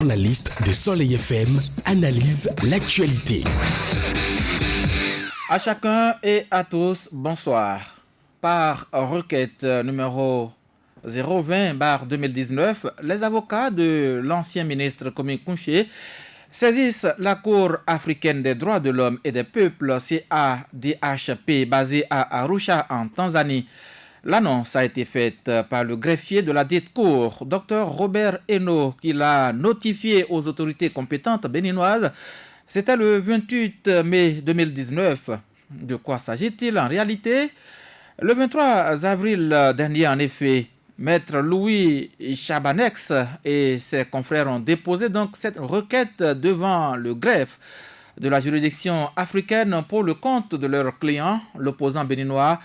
Journaliste de Soleil FM analyse l'actualité. À chacun et à tous, bonsoir. Par requête numéro 020/2019, les avocats de l'ancien ministre Kwame Kounché saisissent la Cour africaine des droits de l'homme et des peuples CADHP basée à Arusha en Tanzanie. L'annonce a été faite par le greffier de la dite cour, Dr Robert Eno, qui l'a notifié aux autorités compétentes béninoises. C'était le 28 mai 2019. De quoi s'agit-il en réalité? Le 23 avril dernier, en effet, Maître Louis Chabanex et ses confrères ont déposé donc cette requête devant le greffe de la juridiction africaine pour le compte de leur client, l'opposant béninois,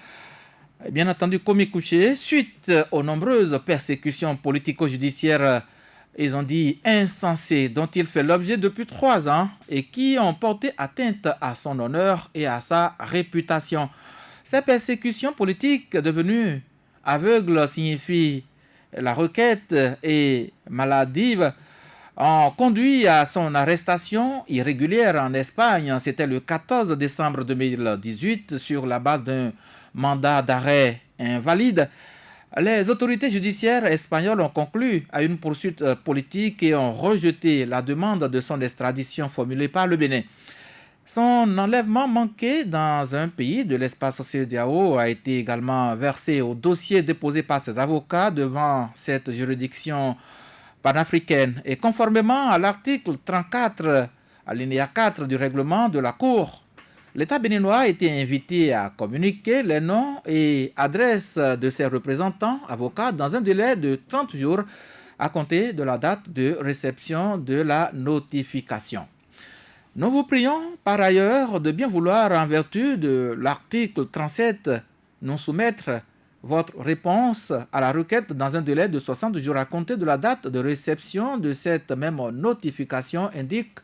bien entendu Kwame Kounché, suite aux nombreuses persécutions politico-judiciaires, ils ont dit insensées, dont il fait l'objet depuis 3 ans et qui ont porté atteinte à son honneur et à sa réputation. Ces persécutions politiques devenues aveugles signifie la requête et maladive ont conduit à son arrestation irrégulière en Espagne. C'était le 14 décembre 2018 sur la base d'un mandat d'arrêt invalide. Les autorités judiciaires espagnoles ont conclu à une poursuite politique et ont rejeté la demande de son extradition formulée par le Bénin. Son enlèvement manqué dans un pays de l'espace CEDEAO a été également versé au dossier déposé par ses avocats devant cette juridiction panafricaine. Et conformément à l'article 34, alinéa 4 du règlement de la Cour, l'État béninois a été invité à communiquer les noms et adresses de ses représentants avocats dans un délai de 30 jours à compter de la date de réception de la notification. Nous vous prions par ailleurs de bien vouloir, en vertu de l'article 37, nous soumettre votre réponse à la requête dans un délai de 60 jours à compter de la date de réception de cette même notification, indique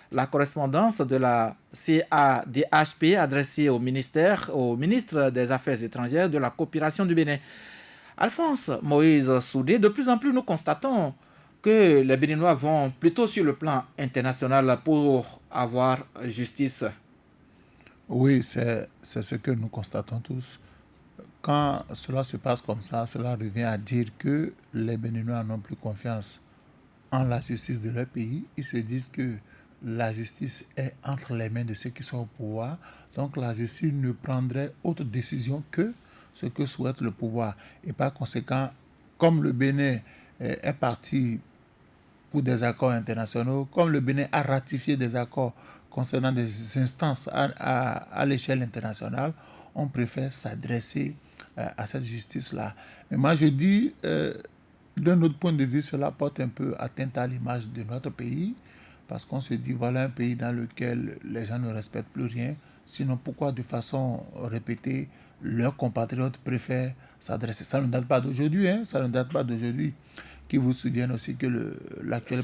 la correspondance de la CADHP adressée au ministre des Affaires étrangères de la coopération du Bénin. Alphonse Moïse Soudé, de plus en plus nous constatons que les Béninois vont plutôt sur le plan international pour avoir justice. Oui, c'est ce que nous constatons tous. Quand cela se passe comme ça, cela revient à dire que les Béninois n'ont plus confiance en la justice de leur pays. Ils se disent que la justice est entre les mains de ceux qui sont au pouvoir. Donc la justice ne prendrait autre décision que ce que souhaite le pouvoir. Et par conséquent, comme le Bénin est parti pour des accords internationaux, comme le Bénin a ratifié des accords concernant des instances à l'échelle internationale, on préfère s'adresser à cette justice-là. Mais moi, je dis, d'un autre point de vue, cela porte un peu atteinte à l'image de notre pays, parce qu'on se dit, voilà un pays dans lequel les gens ne respectent plus rien. Sinon, pourquoi de façon répétée, leurs compatriotes préfèrent s'adresser? Ça ne date pas d'aujourd'hui, hein, ça ne date pas d'aujourd'hui. Qui vous souviennent aussi que l'actuel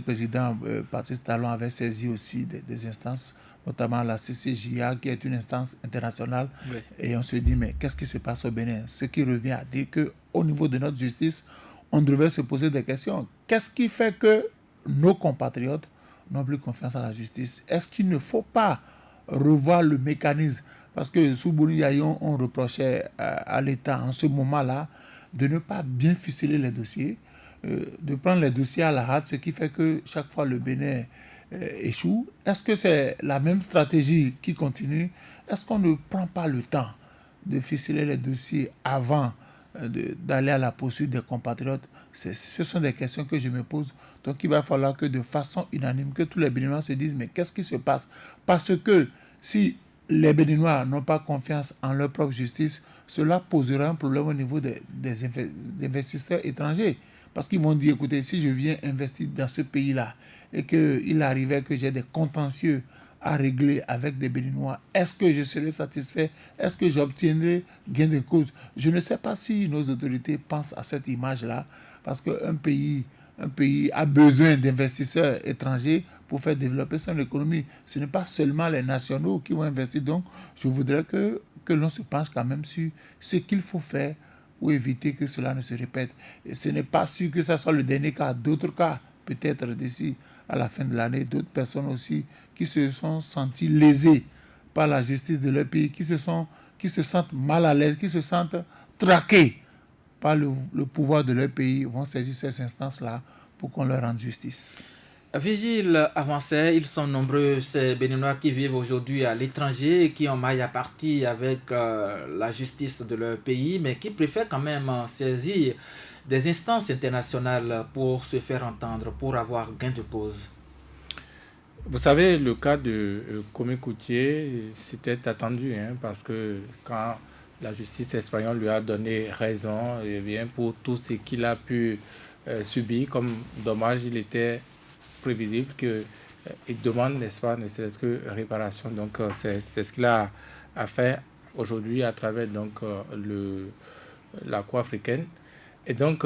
président Patrice Talon avait saisi aussi des instances, notamment la CCJA, qui est une instance internationale. Oui. Et on se dit, mais qu'est-ce qui se passe au Bénin? Ce qui revient à dire qu'au niveau de notre justice, on devrait se poser des questions. Qu'est-ce qui fait que nos compatriotes n'ont plus confiance à la justice? Est-ce qu'il ne faut pas revoir le mécanisme? Parce que sous Boni Yayon, on reprochait à l'État en ce moment-là de ne pas bien ficeler les dossiers, de prendre les dossiers à la hâte, ce qui fait que chaque fois le Bénin échoue. Est-ce que c'est la même stratégie qui continue? Est-ce qu'on ne prend pas le temps de ficeler les dossiers avant d'aller à la poursuite des compatriotes? Ce sont des questions que je me pose. Donc il va falloir que de façon unanime, que tous les Béninois se disent, mais qu'est-ce qui se passe? Parce que si les Béninois n'ont pas confiance en leur propre justice, cela posera un problème au niveau des investisseurs étrangers. Parce qu'ils vont dire, écoutez, si je viens investir dans ce pays-là et qu'il arrivait que j'ai des contentieux à régler avec des Béninois, est-ce que je serai satisfait? Est-ce que j'obtiendrai gain de cause? Je ne sais pas si nos autorités pensent à cette image-là, parce qu'un pays a besoin d'investisseurs étrangers pour faire développer son économie. Ce n'est pas seulement les nationaux qui vont investir. Donc, je voudrais que l'on se penche quand même sur ce qu'il faut faire pour éviter que cela ne se répète. Et ce n'est pas sûr que ce soit le dernier cas. D'autres cas, peut-être d'ici à la fin de l'année, d'autres personnes aussi qui se sont senties lésées par la justice de leur pays, qui se sentent mal à l'aise, qui se sentent traquées par le pouvoir de leur pays, vont saisir ces instances-là pour qu'on leur rende justice. Vigile avancé, ils sont nombreux, ces Béninois qui vivent aujourd'hui à l'étranger et qui ont maille à partie avec la justice de leur pays, mais qui préfèrent quand même saisir des instances internationales pour se faire entendre, pour avoir gain de cause. Vous savez, le cas de Kwame Coutier, c'était attendu, parce que quand la justice espagnole lui a donné raison, et bien pour tout ce qu'il a pu subir comme dommage, il était prévisible qu'il demande, n'est-ce pas, ne serait-ce que réparation. Donc c'est ce qu'il a fait aujourd'hui à travers donc la Cour africaine. Et donc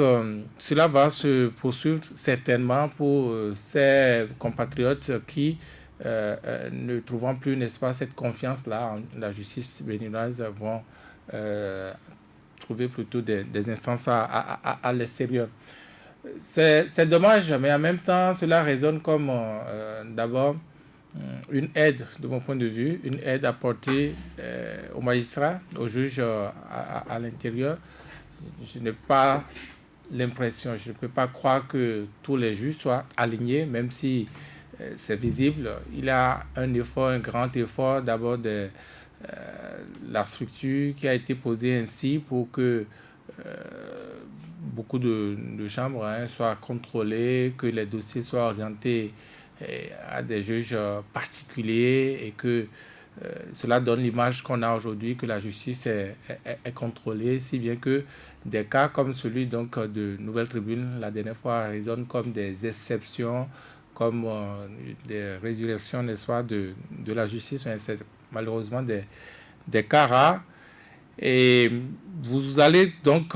cela va se poursuivre certainement pour ces compatriotes qui ne trouvant plus, n'est-ce pas, cette confiance-là en la justice béninoise, vont trouver plutôt des instances à l'extérieur. C'est dommage, mais en même temps, cela résonne comme d'abord une aide, de mon point de vue, une aide apportée aux magistrats, aux juges à l'intérieur. Je n'ai pas l'impression, je ne peux pas croire que tous les juges soient alignés, même si c'est visible. Il y a un effort, un grand effort d'abord de la structure qui a été posée ainsi pour que beaucoup de chambres soient contrôlées, que les dossiers soient orientés à des juges particuliers et que cela donne l'image qu'on a aujourd'hui, que la justice est contrôlée, si bien que des cas comme celui donc, de Nouvelle Tribune, la dernière fois, résonnent comme des exceptions, comme des résurrections, n'est-ce pas, de la justice, mais c'est malheureusement des cas rares. Et vous allez donc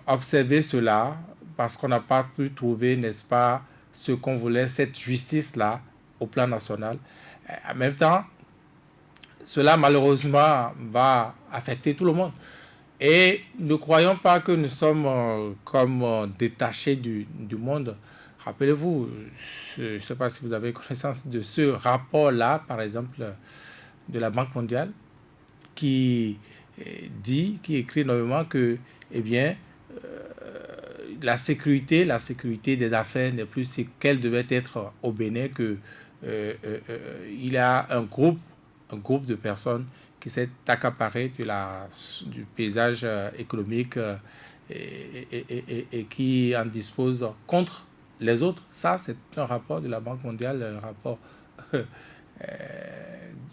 observer cela parce qu'on n'a pas pu trouver, n'est-ce pas, ce qu'on voulait, cette justice-là au plan national. En même temps, cela malheureusement va affecter tout le monde. Et ne croyons pas que nous sommes comme détachés du monde. Rappelez-vous, je ne sais pas si vous avez connaissance de ce rapport-là, par exemple, de la Banque mondiale, qui écrit normalement que, eh bien, la sécurité des affaires n'est plus ce qu'elle devait être au Bénin, que il y a un groupe de personnes qui s'est accaparé du paysage économique et qui en dispose contre les autres. Ça, c'est un rapport de la Banque mondiale, un rapport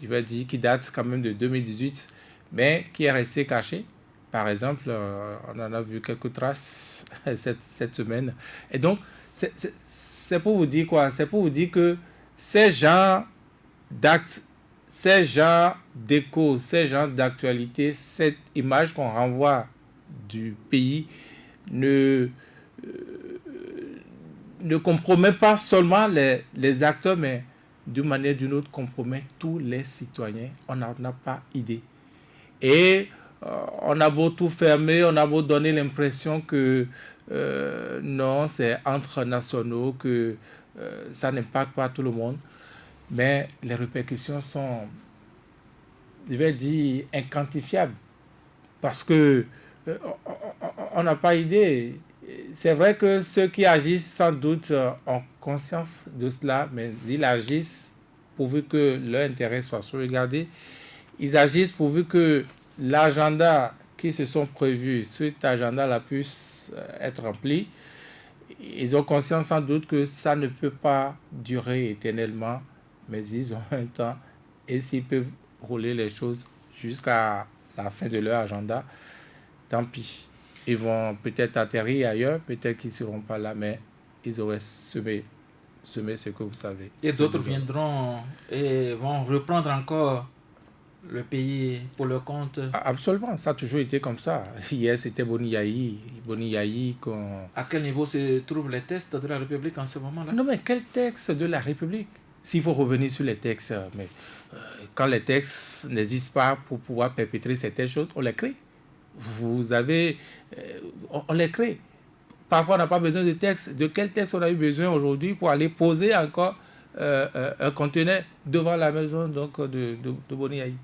je vais dire, qui date quand même de 2018, mais qui est resté caché. Par exemple, on en a vu quelques traces cette semaine. Et donc, c'est pour vous dire quoi? C'est pour vous dire que ces genres d'actes, ces genres d'échos, ces genres d'actualité, cette image qu'on renvoie du pays ne compromet pas seulement les acteurs, mais d'une manière ou d'une autre compromet tous les citoyens. On n'en a pas idée. Et on a beau tout fermer, on a beau donner l'impression que non, c'est entre nationaux, que ça n'impacte pas tout le monde. Mais les répercussions sont, je vais dire, inquantifiables. Parce que on n'a pas idée. C'est vrai que ceux qui agissent sans doute ont conscience de cela, mais ils agissent pourvu que leur intérêt soit sauvegardé. Ils agissent pourvu que l'agenda qui se sont prévus, cet agenda-là puisse être rempli. Ils ont conscience sans doute que ça ne peut pas durer éternellement, mais ils ont un temps et s'ils peuvent rouler les choses jusqu'à la fin de leur agenda, tant pis. Ils vont peut-être atterrir ailleurs, peut-être qu'ils ne seront pas là, mais ils auraient semé ce que vous savez. Et d'autres viendront et vont reprendre encore le pays pour le compte. Absolument, ça a toujours été comme ça. Hier, c'était Boni Yayi À quel niveau se trouvent les textes de la République en ce moment-là? Non, mais quel texte de la République? S'il faut revenir sur les textes, mais quand les textes n'existent pas pour pouvoir perpétrer certaines choses, on les crée. vous avez... on les crée. Parfois, on n'a pas besoin de texte. De quel texte on a eu besoin aujourd'hui pour aller poser encore un conteneur devant la maison donc, de Boni Yayi?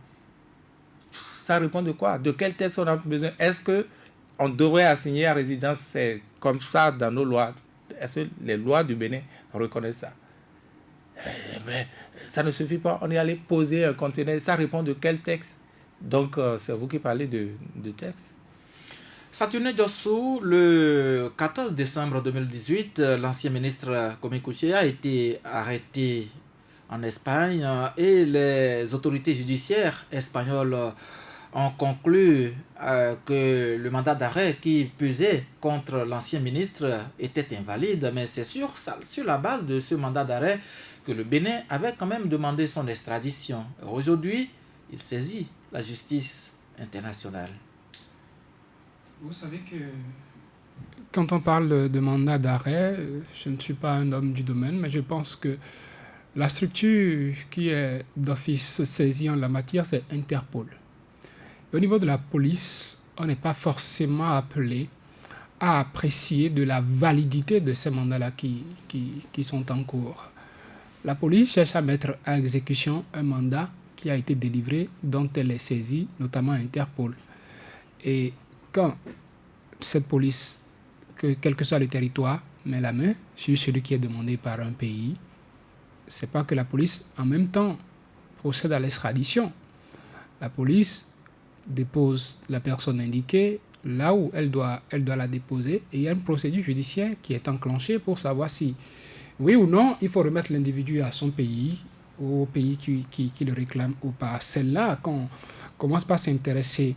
Ça répond de quoi? De quel texte on a besoin? Est-ce qu'on devrait assigner à résidence? C'est comme ça dans nos lois. Est-ce que les lois du Bénin reconnaissent ça? Mais ça ne suffit pas. On est allé poser un conteneur. Ça répond de quel texte? Donc, c'est vous qui parlez de texte. Saturne Diossou, le 14 décembre 2018, l'ancien ministre Kwame Kouché a été arrêté en Espagne et les autorités judiciaires espagnoles ont conclu que le mandat d'arrêt qui pesait contre l'ancien ministre était invalide. Mais c'est sur la base de ce mandat d'arrêt que le Bénin avait quand même demandé son extradition. Aujourd'hui, il saisit la justice internationale. Vous savez que quand on parle de mandat d'arrêt, je ne suis pas un homme du domaine, mais je pense que la structure qui est d'office saisie en la matière, c'est Interpol. Et au niveau de la police, on n'est pas forcément appelé à apprécier de la validité de ces mandats-là qui sont en cours. La police cherche à mettre à exécution un mandat qui a été délivré, dont elle est saisie, notamment Interpol. Et quand cette police, quel que soit le territoire, met la main sur celui qui est demandé par un pays, c'est pas que la police, en même temps, procède à l'extradition. La police dépose la personne indiquée là où elle doit la déposer et il y a une procédure judiciaire qui est enclenchée pour savoir si, oui ou non, il faut remettre l'individu à son pays, au pays qui le réclame ou pas. C'est là qu'on commence par s'intéresser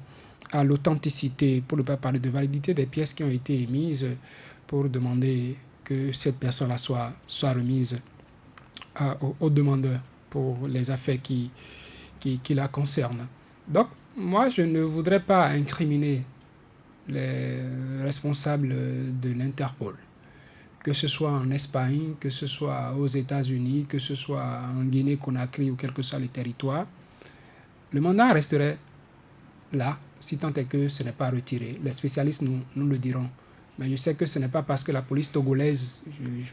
à l'authenticité, pour ne pas parler de validité des pièces qui ont été émises pour demander que cette personne-là soit remise au demandeur pour les affaires qui la concernent. Donc, moi, je ne voudrais pas incriminer les responsables de l'Interpol, que ce soit en Espagne, que ce soit aux États-Unis, que ce soit en Guinée-Conakry ou quel que soit le territoire. Le mandat resterait là, si tant est que ce n'est pas retiré. Les spécialistes nous le diront. Mais je sais que ce n'est pas parce que la police togolaise,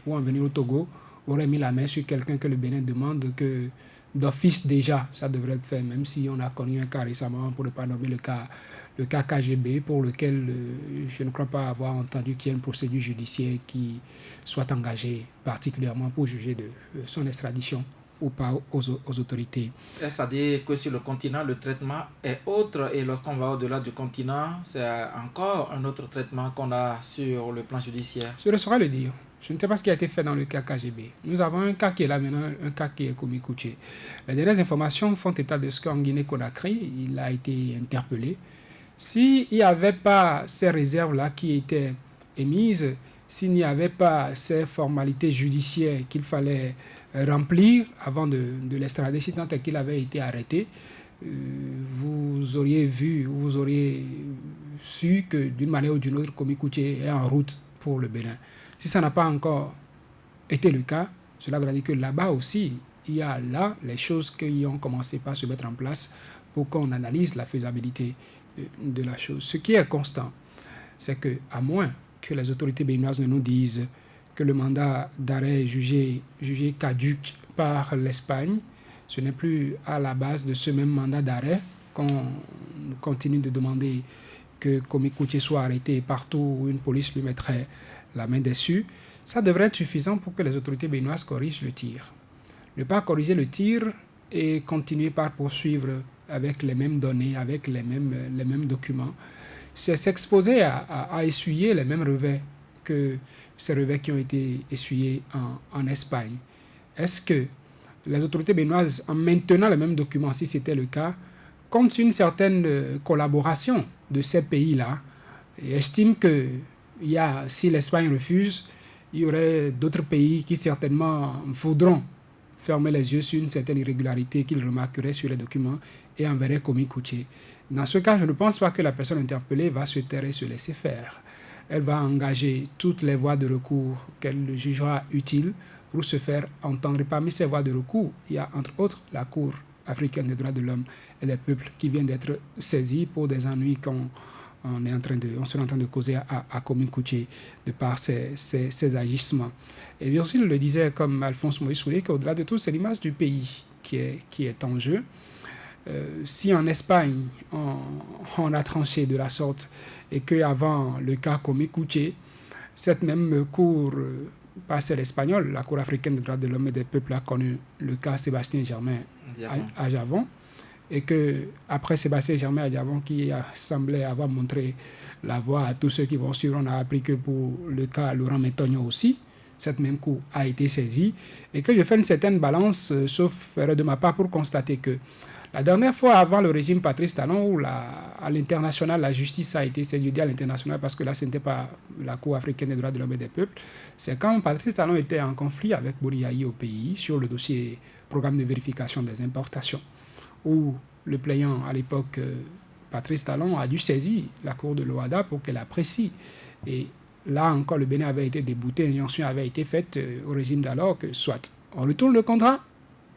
pour en venir au Togo, aurait mis la main sur quelqu'un que le Bénin demande que d'office déjà, ça devrait être fait, même si on a connu un cas récemment, pour ne pas nommer le cas KGB, pour lequel je ne crois pas avoir entendu qu'il y ait une procédure judiciaire qui soit engagée particulièrement pour juger de son extradition ou pas aux autorités. C'est-à-dire que sur le continent, le traitement est autre et lorsqu'on va au-delà du continent, c'est encore un autre traitement qu'on a sur le plan judiciaire. Je ne saurais le dire. Je ne sais pas ce qui a été fait dans le cas KGB. Nous avons un cas qui est là maintenant, un cas qui est Kwame Kouché. Les dernières informations font état de ce qu'en Guinée-Conakry, il a été interpellé. S'il n'y avait pas ces réserves-là qui étaient émises, s'il n'y avait pas ces formalités judiciaires qu'il fallait remplir avant de l'extrader, si tant est qu'il avait été arrêté, vous auriez vu, vous auriez su que d'une manière ou d'une autre, Kwame Kouché est en route pour le Bénin. Si ça n'a pas encore été le cas, cela veut dire que là-bas aussi, il y a là les choses qui ont commencé par se mettre en place pour qu'on analyse la faisabilité de la chose. Ce qui est constant, c'est que, à moins que les autorités béninoises ne nous disent que le mandat d'arrêt est jugé caduc par l'Espagne, ce n'est plus à la base de ce même mandat d'arrêt qu'on continue de demander que Kwame Kouché soit arrêté partout où une police lui mettrait la main dessus. Ça devrait être suffisant pour que les autorités béninoises corrigent le tir. Ne pas corriger le tir et continuer par poursuivre avec les mêmes données, avec les mêmes documents, c'est s'exposer à essuyer les mêmes revers que ces revers qui ont été essuyés en Espagne. Est-ce que les autorités béninoises, en maintenant les mêmes documents, si c'était le cas, comptent une certaine collaboration de ces pays-là et estiment que si l'Espagne refuse, il y aurait d'autres pays qui certainement voudront fermer les yeux sur une certaine irrégularité qu'ils remarqueraient sur les documents et enverraient Kwame Kouché. Dans ce cas, je ne pense pas que la personne interpellée va se taire et se laisser faire. Elle va engager toutes les voies de recours qu'elle jugera utiles pour se faire entendre. Et parmi ces voies de recours, il y a entre autres la Cour africaine des droits de l'homme et des peuples qui vient d'être saisie pour des ennuis on serait en train de causer à Kwame Kouché de par ses agissements. Et bien aussi, il le disait comme Alphonse Moïse Soulé, qu'au-delà de tout, c'est l'image du pays qui est en jeu. Si en Espagne, on a tranché de la sorte et qu'avant le cas Kwame Kouché, cette même cour, pas celle espagnole, la Cour africaine des droits de l'homme et des peuples a connu le cas Sébastien Germain à Javon, et qu'après Sébastien Germain à Javon, qui semblait avoir montré la voie à tous ceux qui vont suivre, on a appris que pour le cas Laurent Métogno aussi, cette même cour a été saisie, et que je fais une certaine balance, sauf erreur de ma part, pour constater que la dernière fois avant le régime Patrice Talon, où à l'international, la justice a été saisie, je dis à l'international parce que là, ce n'était pas la Cour africaine des droits de l'homme et des peuples, c'est quand Patrice Talon était en conflit avec Boriaï au pays sur le dossier programme de vérification des importations, où le plaignant à l'époque, Patrice Talon, a dû saisir la Cour de l'OHADA pour qu'elle apprécie. Et là encore, le Bénin avait été débouté, injonction avait été faite au régime d'alors que soit on retourne le contrat,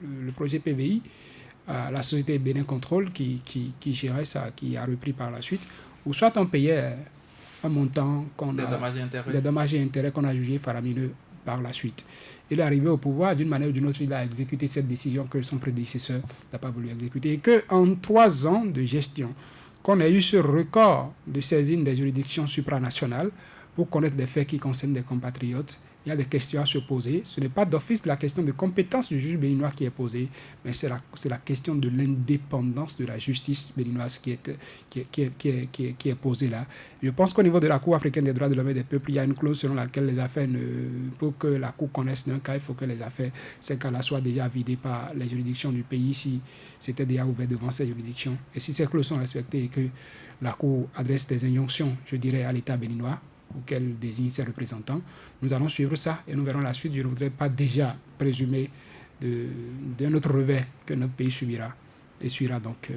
le projet PVI, à la société Bénin Contrôle qui gérait ça, qui a repris par la suite, ou soit on payait un montant des dommages et intérêts qu'on a jugé faramineux par la suite. Il est arrivé au pouvoir, d'une manière ou d'une autre, il a exécuté cette décision que son prédécesseur n'a pas voulu exécuter. Et qu'en 3 ans de gestion, qu'on ait eu ce record de saisine des juridictions supranationales pour connaître des faits qui concernent des compatriotes, il y a des questions à se poser. Ce n'est pas d'office la question de compétence du juge béninois qui est posée, mais c'est la question de l'indépendance de la justice béninoise qui est posée là. Je pense qu'au niveau de la Cour africaine des droits de l'homme et des peuples, il y a une clause selon laquelle les affaires, pour que la Cour connaisse d'un cas, il faut que les affaires, ces cas-là, soient déjà vidés par les juridictions du pays si c'était déjà ouvert devant ces juridictions. Et si ces clauses sont respectées et que la Cour adresse des injonctions, je dirais, à l'État béninois, ou qu'elle désigne ses représentants, nous allons suivre ça et nous verrons la suite. Je ne voudrais pas déjà présumer d'un autre revers que notre pays subira et suivra donc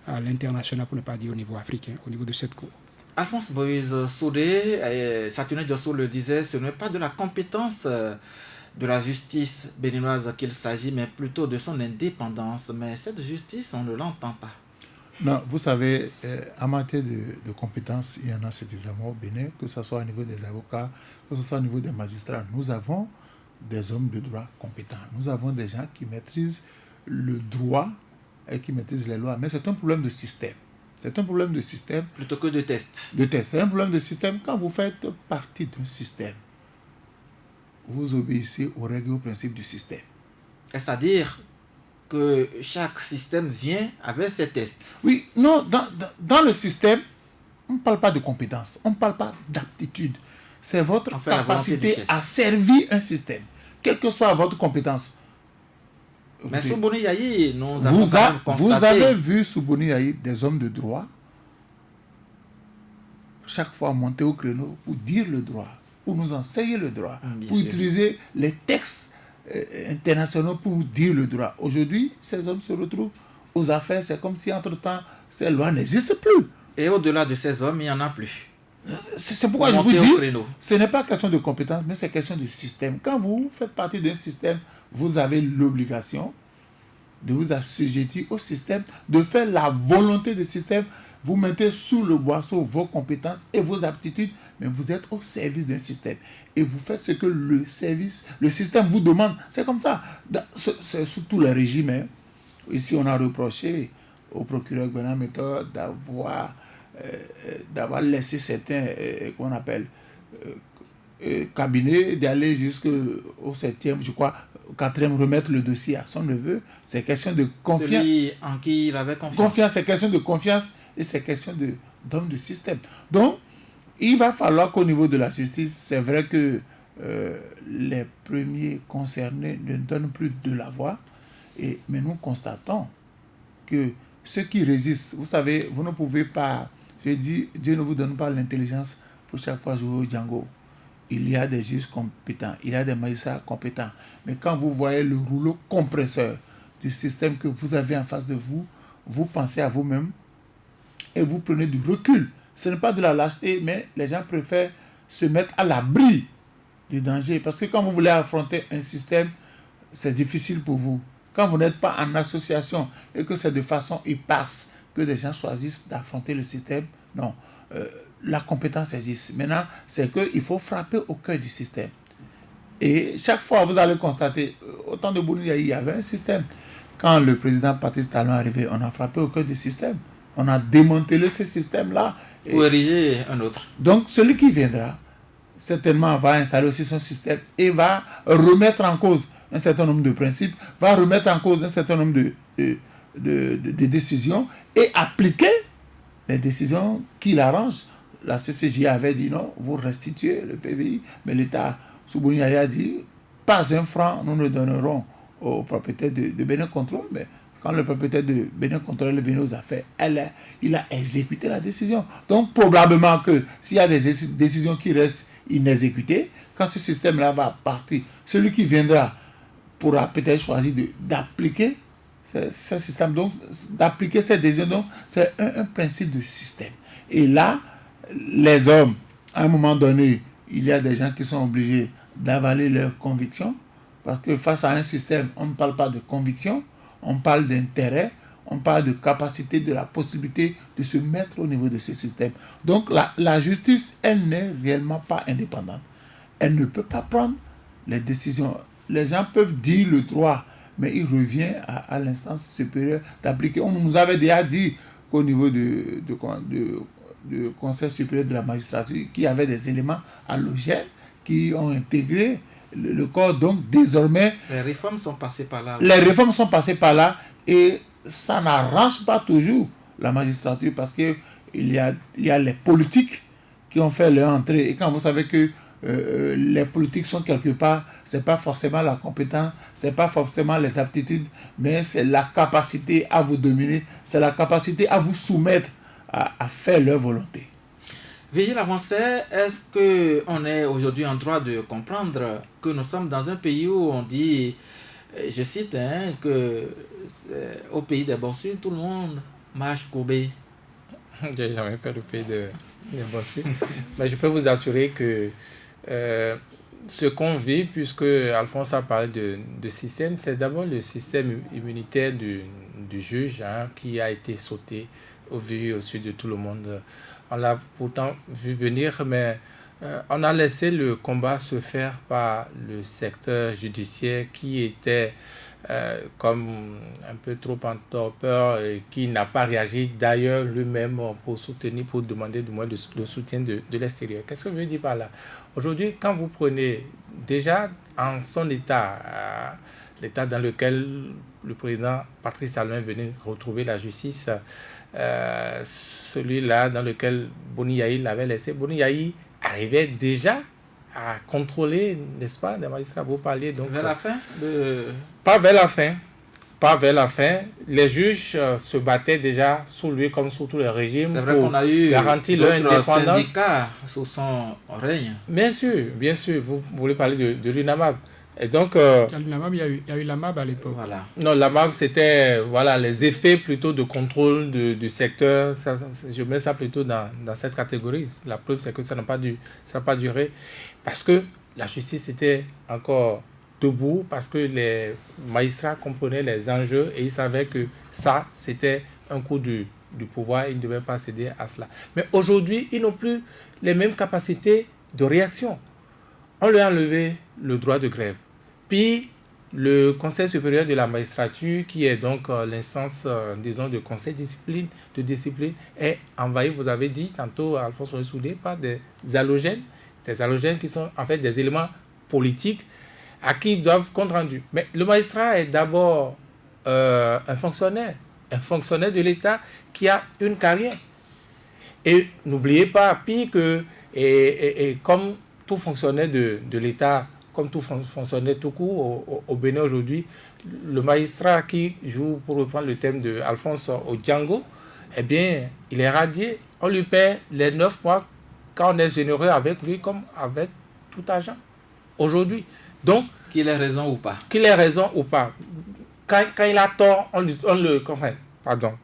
à l'international, pour ne pas dire au niveau africain, au niveau de cette cour. Alphonse Moïse Soudé, Saturnin Diosso le disait, ce n'est pas de la compétence de la justice béninoise qu'il s'agit, mais plutôt de son indépendance. Mais cette justice, on ne l'entend pas. Non, vous savez, en matière de compétences, il y en a suffisamment au Bénin, que ce soit au niveau des avocats, que ce soit au niveau des magistrats. Nous avons des hommes de droit compétents. Nous avons des gens qui maîtrisent le droit et qui maîtrisent les lois. Mais c'est un problème de système. C'est un problème de système. Plutôt que de tests. De tests. C'est un problème de système. Quand vous faites partie d'un système, vous obéissez aux règles et aux principes du système. Est-ce à dire que chaque système vient avec ses tests? Oui, non, dans le système, on ne parle pas de compétences, on ne parle pas d'aptitude. C'est votre capacité à servir un système, quelle que soit votre compétence. Mais sous Boni Yayi, nous avons constaté... Vous avez vu sous Boni Yayi des hommes de droit chaque fois monter au créneau pour dire le droit, pour nous enseigner le droit, pour utiliser les textes internationaux pour nous dire le droit. Aujourd'hui, ces hommes se retrouvent aux affaires. C'est comme si, entre-temps, ces lois n'existent plus. Et au-delà de ces hommes, il n'y en a plus. C'est pourquoi je vous dis, ce n'est pas question de compétence, mais c'est question de système. Quand vous faites partie d'un système, vous avez l'obligation de vous assujettir au système, de faire la volonté du système. Vous mettez sous le boisseau vos compétences et vos aptitudes, mais vous êtes au service d'un système. Et vous faites ce que le système vous demande. C'est comme ça. C'est sous tous les régimes. Hein. Ici, on a reproché au procureur Gouvernement Méthode d'avoir laissé certains, qu'on appelle, cabinets, d'aller jusqu'au 7e, je crois, au 4e, remettre le dossier à son neveu. C'est question de confiance. Celui en qui il avait confiance. C'est question de confiance. Et c'est question d'homme de système. Donc, il va falloir qu'au niveau de la justice, c'est vrai que les premiers concernés ne donnent plus de la voix. Mais nous constatons que ceux qui résistent, vous savez, vous ne pouvez pas, je dis, Dieu ne vous donne pas l'intelligence pour chaque fois jouer au Django. Il y a des juges compétents, il y a des magistrats compétents. Mais quand vous voyez le rouleau compresseur du système que vous avez en face de vous, vous pensez à vous-même, et vous prenez du recul. Ce n'est pas de la lâcheté, mais les gens préfèrent se mettre à l'abri du danger. Parce que quand vous voulez affronter un système, c'est difficile pour vous. Quand vous n'êtes pas en association et que c'est de façon éparse que les gens choisissent d'affronter le système, non. la compétence existe. Maintenant, c'est qu'il faut frapper au cœur du système. Et chaque fois, vous allez constater, au temps de Boni Yayi, il y avait un système. Quand le président Patrice Talon est arrivé, on a frappé au cœur du système. On a démantelé ce système-là. Pour ériger un autre. Donc, celui qui viendra, certainement, va installer aussi son système et va remettre en cause un certain nombre de principes, va remettre en cause un certain nombre de décisions et appliquer les décisions qui l'arrangent. La CCJ avait dit non, vous restituez le PVI, mais l'État, sous Boni Yayi, a dit pas un franc, nous ne donnerons au propriétaire de Bénin Contrôle, mais quand le propriétaire de Bénin Contrôle est venu aux affaires, il a exécuté la décision. Donc, probablement que s'il y a des décisions qui restent inexécutées, quand ce système-là va partir, celui qui viendra pourra peut-être choisir d'appliquer ce système, donc d'appliquer cette décision. Donc, c'est un principe de système. Et là, les hommes, à un moment donné, il y a des gens qui sont obligés d'avaler leurs convictions, parce que face à un système, on ne parle pas de conviction, on parle d'intérêt, on parle de capacité, de la possibilité de se mettre au niveau de ce système. Donc la justice, elle n'est réellement pas indépendante. Elle ne peut pas prendre les décisions. Les gens peuvent dire le droit, mais il revient à l'instance supérieure d'appliquer. On nous avait déjà dit qu'au niveau du Conseil supérieur de la magistrature, qu'il y avait des éléments allogènes qui ont intégré le corps. Donc désormais, les réformes sont passées par là. Les réformes sont passées par là et ça n'arrange pas toujours la magistrature, parce que il y a les politiques qui ont fait leur entrée. Et quand vous savez que les politiques sont quelque part, c'est pas forcément la compétence, c'est pas forcément les aptitudes, mais c'est la capacité à vous dominer, c'est la capacité à vous soumettre à faire leur volonté. Vigile Avancé, est-ce qu'on est aujourd'hui en droit de comprendre que nous sommes dans un pays où on dit, je cite, que au pays des bossus, tout le monde marche courbé? Je n'ai jamais fait le pays des bossus. Mais je peux vous assurer que ce qu'on vit, puisque Alphonse a parlé de système, c'est d'abord le système immunitaire du juge qui a été sauté au vu au sud de tout le monde. On l'a pourtant vu venir, mais on a laissé le combat se faire par le secteur judiciaire qui était comme un peu trop en torpeur et qui n'a pas réagi d'ailleurs lui-même pour soutenir, pour demander du moins le soutien de l'extérieur. Qu'est-ce que je veux dire par là? Aujourd'hui, quand vous prenez déjà en son état, l'état dans lequel le président Patrice Talon est venu retrouver la justice, celui-là dans lequel Boni Yayi l'avait laissé, Boni Yayi arrivait déjà à contrôler, n'est-ce pas, des magistrats. Vous parliez donc... Vers la fin Pas vers la fin. Pas vers la fin. Les juges se battaient déjà sous lui comme sous tous les régimes pour garantir leur indépendance. Syndicats sous son règne. Bien sûr. Vous voulez parler de l'UNAMAB. Et donc, il y a eu l'AMAB à l'époque. Voilà. Non, l'AMAB, c'était les effets plutôt de contrôle du secteur. Je mets ça plutôt dans cette catégorie. La preuve, c'est que ça n'a pas duré. Parce que la justice était encore debout, parce que les magistrats comprenaient les enjeux et ils savaient que ça, c'était un coup du pouvoir. Ils ne devaient pas céder à cela. Mais aujourd'hui, ils n'ont plus les mêmes capacités de réaction. On leur a enlevé le droit de grève. Puis, le Conseil supérieur de la magistrature, qui est donc l'instance, disons, de conseil de discipline, est envahi, vous avez dit tantôt, Alphonse Soudé, par des halogènes qui sont en fait des éléments politiques à qui ils doivent compte rendu. Mais le magistrat est d'abord un fonctionnaire de l'État qui a une carrière. Et n'oubliez pas, pire que, et comme tout fonctionnaire de l'État, comme tout fonctionnaire tout court au Bénin aujourd'hui, le magistrat qui joue, pour reprendre le thème de Alphonse, au Django, eh bien, il est radié. On lui paie les 9 mois quand on est généreux avec lui, comme avec tout agent aujourd'hui. Donc, qu'il ait raison ou pas. Quand il a tort, quand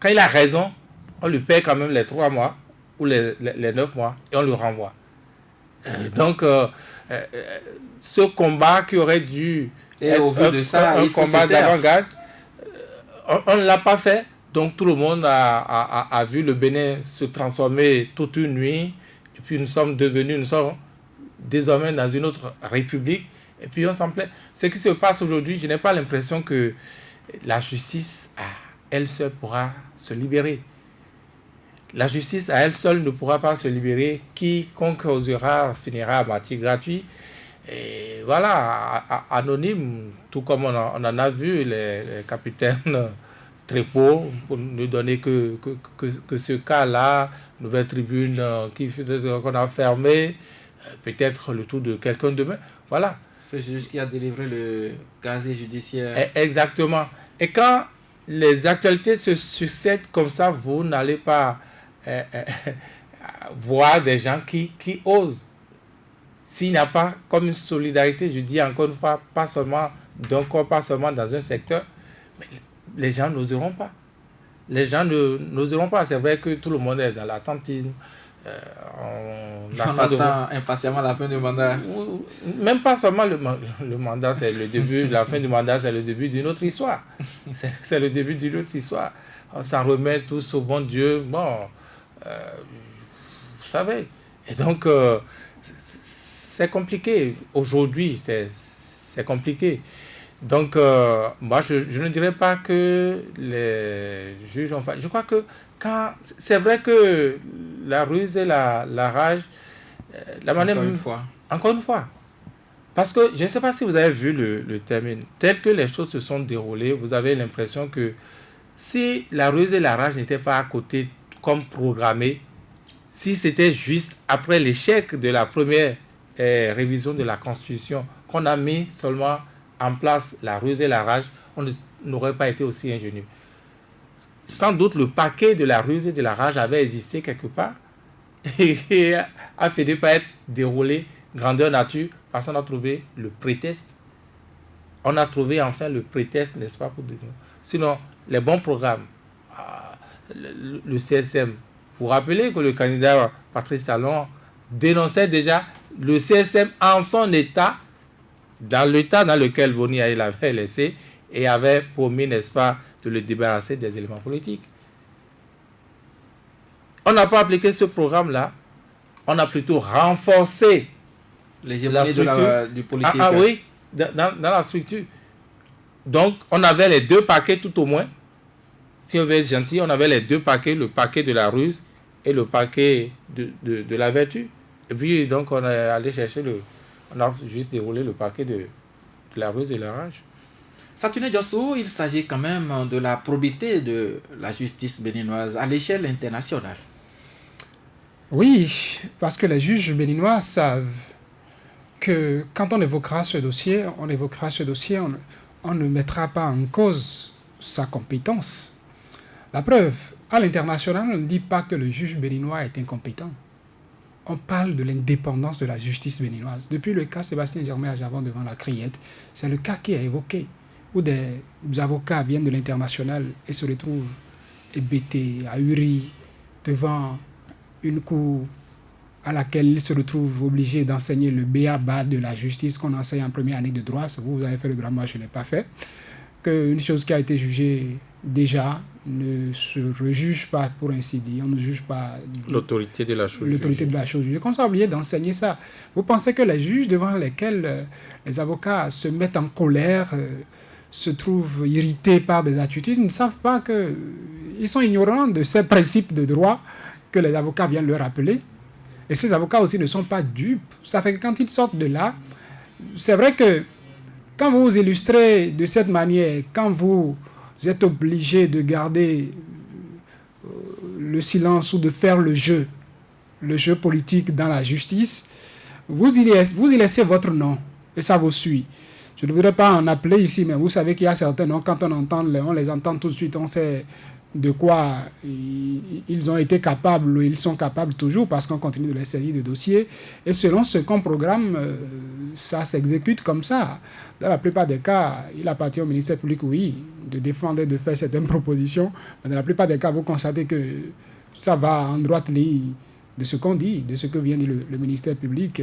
il a raison, on lui paie quand même les 3 mois ou les 9 mois et on le renvoie. Donc, ce combat qui aurait dû être au vu de ça, un combat d'avant-garde, on ne l'a pas fait. Donc tout le monde a vu le Bénin se transformer toute une nuit. Et puis nous sommes désormais dans une autre république. Et puis on s'en plaît. Ce qui se passe aujourd'hui, je n'ai pas l'impression que la justice à elle seule pourra se libérer. La justice à elle seule ne pourra pas se libérer. Quiconque osera finira à moitié gratuit. Et voilà, anonyme, tout comme on en a vu les capitaines Trépeau, pour ne donner que ce cas-là, nouvelle tribune qu'on a fermée, peut-être le tour de quelqu'un demain. Voilà. Ce juge qui a délivré le casier judiciaire. Exactement. Et quand les actualités se succèdent comme ça, vous n'allez pas voir des gens qui osent. S'il n'y a pas comme une solidarité, je dis encore une fois, pas seulement d'un corps, pas seulement dans un secteur, mais les gens n'oseront pas. Les gens n'oseront pas. C'est vrai que tout le monde est dans l'attentisme. On attend impatiemment la fin du mandat. Même pas seulement le mandat, c'est le début. La fin du mandat, c'est le début d'une autre histoire. C'est le début d'une autre histoire. On s'en remet tous au bon Dieu. Bon, vous savez. Et donc, c'est compliqué. Aujourd'hui, c'est compliqué. Donc, moi, je ne dirais pas que les juges ont fait. Je crois que c'est vrai que la ruse et la rage, la manière. Encore une fois. Parce que je ne sais pas si vous avez vu le terme. Tel que les choses se sont déroulées, vous avez l'impression que si la ruse et la rage n'étaient pas à côté comme programmé, si c'était juste après l'échec de la première révision de la Constitution qu'on a mis seulement en place la ruse et la rage, on n'aurait pas été aussi ingénieux. Sans doute le paquet de la ruse et de la rage avait existé quelque part et a fini par être déroulé grandeur nature parce qu'on a trouvé le prétexte. On a trouvé enfin le prétexte, n'est-ce pas, pour dire. Sinon, les bons programmes, le CSM, vous vous rappelez que le candidat Patrice Talon dénonçait déjà le CSM en son état, dans l'état dans lequel Boni l'avait laissé, et avait promis, n'est-ce pas, de le débarrasser des éléments politiques. On n'a pas appliqué ce programme-là, on a plutôt renforcé la structure du politique. Oui, dans la structure. Donc, on avait les deux paquets tout au moins. Si on veut être gentil, on avait les deux paquets, le paquet de la ruse et le paquet de la vertu. Et puis, donc, on est allé chercher on a juste déroulé le paquet de la ruse et de la rage. Satoune Diosso, il s'agit quand même de la probité de la justice béninoise à l'échelle internationale. Oui, parce que les juges béninois savent que quand on évoquera ce dossier, on ne mettra pas en cause sa compétence. La preuve, à l'international, on ne dit pas que le juge béninois est incompétent. On parle de l'indépendance de la justice béninoise. Depuis le cas Sébastien Germain-Ajavon devant la Criette, c'est le cas qui est évoqué, où des avocats viennent de l'international et se retrouvent hébétés, ahuris, devant une cour à laquelle ils se retrouvent obligés d'enseigner le b.a.-ba de la justice qu'on enseigne en première année de droit. Vous avez fait le droit, moi je ne l'ai pas fait. Qu'une chose qui a été jugée déjà ne se rejuge pas, pour ainsi dire. On ne juge pas l'autorité de la chose jugée. Qu'on soit obligé d'enseigner ça. Vous pensez que les juges devant lesquels les avocats se mettent en colère, se trouvent irrités par des attitudes, ne savent pas qu'ils sont ignorants de ces principes de droit que les avocats viennent leur rappeler. Et ces avocats aussi ne sont pas dupes. Ça fait que quand ils sortent de là, c'est vrai que quand vous vous illustrez de cette manière, quand vous êtes obligé de garder le silence ou de faire le jeu politique dans la justice, vous y laissez votre nom et ça vous suit. Je ne voudrais pas en appeler ici, mais vous savez qu'il y a certains noms, quand on les entend tout de suite, on sait de quoi ils ont été capables ou ils sont capables toujours parce qu'on continue de les saisir de dossiers. Et selon ce qu'on programme, ça s'exécute comme ça. Dans la plupart des cas, il appartient au ministère public, oui, de défendre et de faire certaines propositions. Mais dans la plupart des cas, vous constatez que ça va en droite ligne de ce qu'on dit, de ce que vient dire le ministère public.